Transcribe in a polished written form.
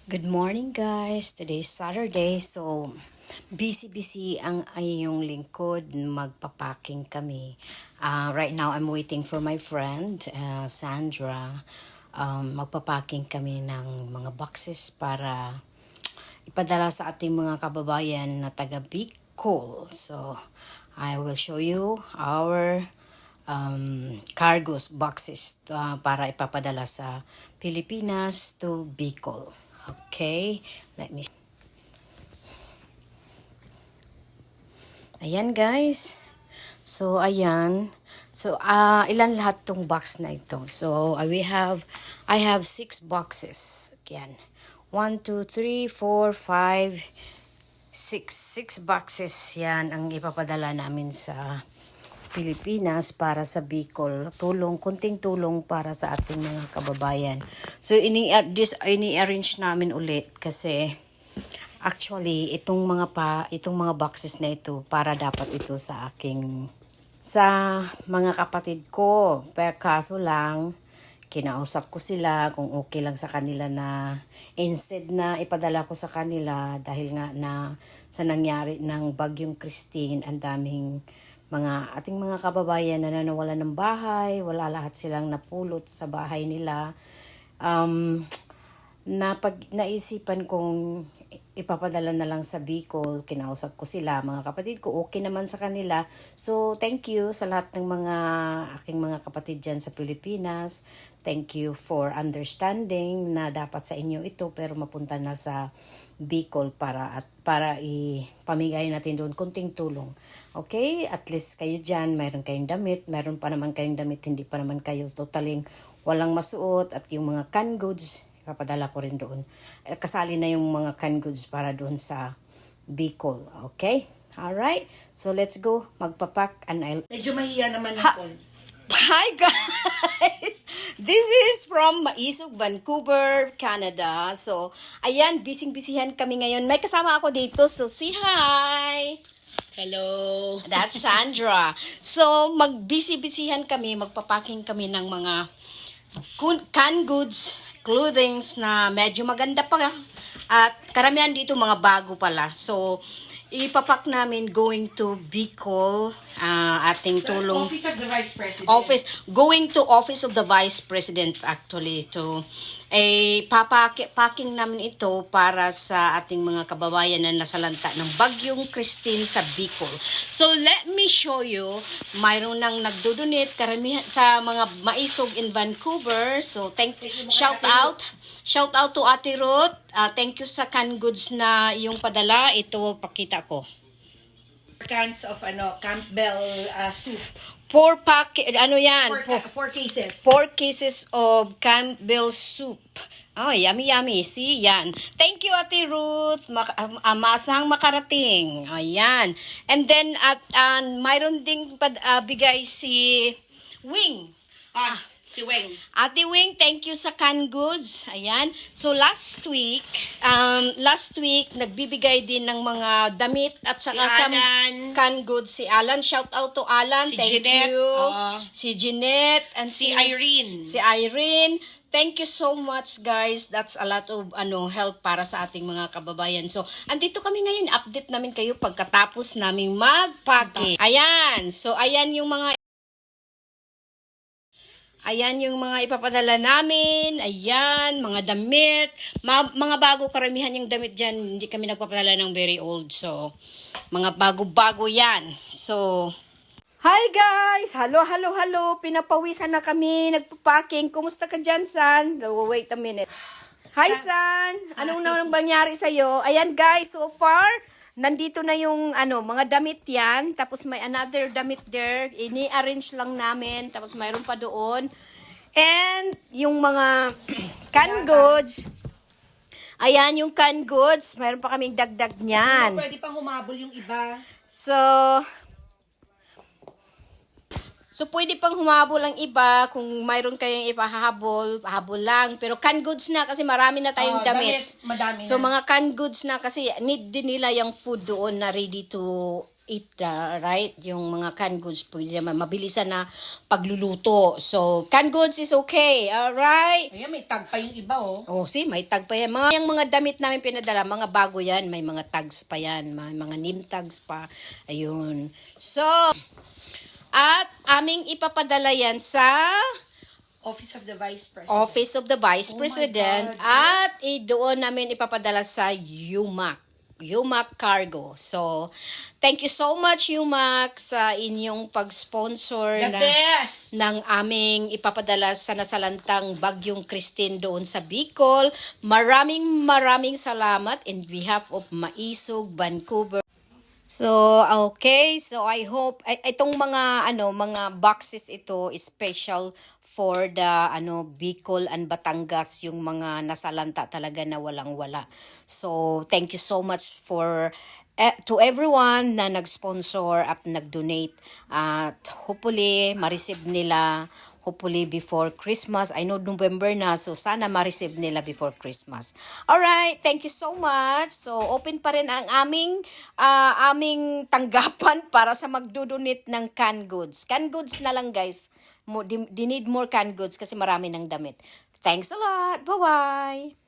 Good morning guys. Today is Saturday. So busy ang iyong lingkod. Magpapacking kami. Right now I'm waiting for my friend Sandra. Magpapacking kami ng mga boxes para ipadala sa ating mga kababayan na taga Bicol. So I will show you our cargos boxes para ipapadala sa Pilipinas to Bicol. Okay, let me. Ayan guys. So ayan. So ilan lahat tong box na ito. So I have 6 boxes. Ayan. 1 2 3 4 5 6 boxes yan ang ipapadala namin sa Pilipinas para sa Bicol. Kunting tulong para sa ating mga kababayan. So ini-arrange namin ulit kasi actually itong mga boxes na ito para dapat ito sa mga kapatid ko. Pero kaso lang kinausap ko sila kung okay lang sa kanila na instead na ipadala ko sa kanila dahil nga na sa nangyari ng Bagyong Christine, ang daming ating mga kababayan na nawalan ng bahay, wala lahat silang napulot sa bahay nila. Naisipan kong ipapadala na lang sa Bicol. Kinausap ko sila, mga kapatid ko, okay naman sa kanila. So, thank you sa lahat ng aking mga kapatid dyan sa Pilipinas. Thank you for understanding na dapat sa inyo ito pero mapunta na sa Bicol para ipamigay natin doon kunting tulong. Okay? At least kayo dyan, mayroon kayong damit, mayroon pa naman kayong damit, hindi pa naman kayo totaling walang masuot, at yung mga canned goods, papadala ko rin doon. Kasali na yung mga canned goods para doon sa Bicol. Okay? Alright? So, let's go. Magpapak and I'll... Medyo mahiya naman ako. Hi guys! This is from Maisog, Vancouver, Canada. So, ayan, bising-bisihan kami ngayon. May kasama ako dito, so say hi! Hello. That's Sandra. So, magbisi-bisihan kami, magpapaking kami ng mga canned goods, clothings na medyo maganda pa. At karamihan dito mga bago pala. So, ipapak namin going to Bicol, ating tulong. Office of the Vice President. Going to Office of the Vice President actually to packing namin ito para sa ating mga kababayan na nasalanta ng Bagyong Christine sa Bicol. So let me show you, mayroon nang nagdodonate karamihan sa mga maisog in Vancouver. So Shout out to Ate Ruth. Thank you sa canned goods na yung padala. Ito, pakita ko. Cans of Campbell soup. 4 cases. 4 cases of Campbell soup. Oh, yummy. See, yan. Thank you, Ate Ruth. Masang makarating. Ayan. And then, mayroon ding bigay si Wing. Si Weng. Ate Wing, thank you sa canned goods. Ayan. So last week nagbibigay din ng mga damit at saka sa canned goods si Alan. Shout out to Alan. Thank you. Si Jeanette and Si Irene. Si Irene. Thank you so much guys. That's a lot of help para sa ating mga kababayan. So, andito kami ngayon. Update namin kayo pagkatapos naming magpake. Ayan. So, ayan yung mga ipapadala namin. Ayan, mga damit. Mga bago, karamihan yung damit dyan. Hindi kami nagpapadala ng very old. So, mga bago-bago yan. So, hi guys! Hello. Pinapawisan na kami. Nagpapacking. Kumusta ka dyan, San? Wait a minute. Hi, San! Anong nangyari sa'yo? Ayan guys, so far, nandito na yung mga damit yan. Tapos may another damit there. Ini-arrange lang namin. Tapos mayroon pa doon. And yung mga canned goods. Ayan yung canned goods. Mayroon pa kaming dagdag niyan. Pwede pang humabol yung iba. So, pwede pang humabol ang iba. Kung mayroon kayong ipahabol, habol lang. Pero canned goods na kasi marami na tayong damit. Madami So, na. mga canned goods na kasi need din nila yung food doon na ready to eat, right? Yung mga canned goods, pwede naman mabilisan na pagluluto. So, canned goods is okay, alright? Ayan, may tag pa yung iba, oh. Oh, see, may tag pa yan. Yung mga damit namin pinadala, mga bago yan, may mga tags pa yan, may mga name tags pa. Ayun. So, at aming ipapadala yan sa Office of the Vice President. Office of the Vice Oh my President God. at doon namin ipapadala sa UMAC Cargo. So, thank you so much UMAC sa inyong pag-sponsor The best! ng aming ipapadala sa nasalantang Bagyong Christine doon sa Bicol. Maraming salamat in behalf of Maisog, Vancouver. So, okay. So, I hope itong mga boxes ito is special for the Bicol and Batangas, yung mga nasalanta talaga na walang-wala. So, thank you so much for to everyone na nag-sponsor at nag-donate. At hopefully ma-receive nila hopefully before Christmas. I know November na, so sana ma-receive nila before Christmas. Alright, thank you so much. So, open pa rin ang aming tanggapan para sa magdodonate ng canned goods. Canned goods na lang, guys. They need more canned goods kasi marami ng damit. Thanks a lot. Bye-bye.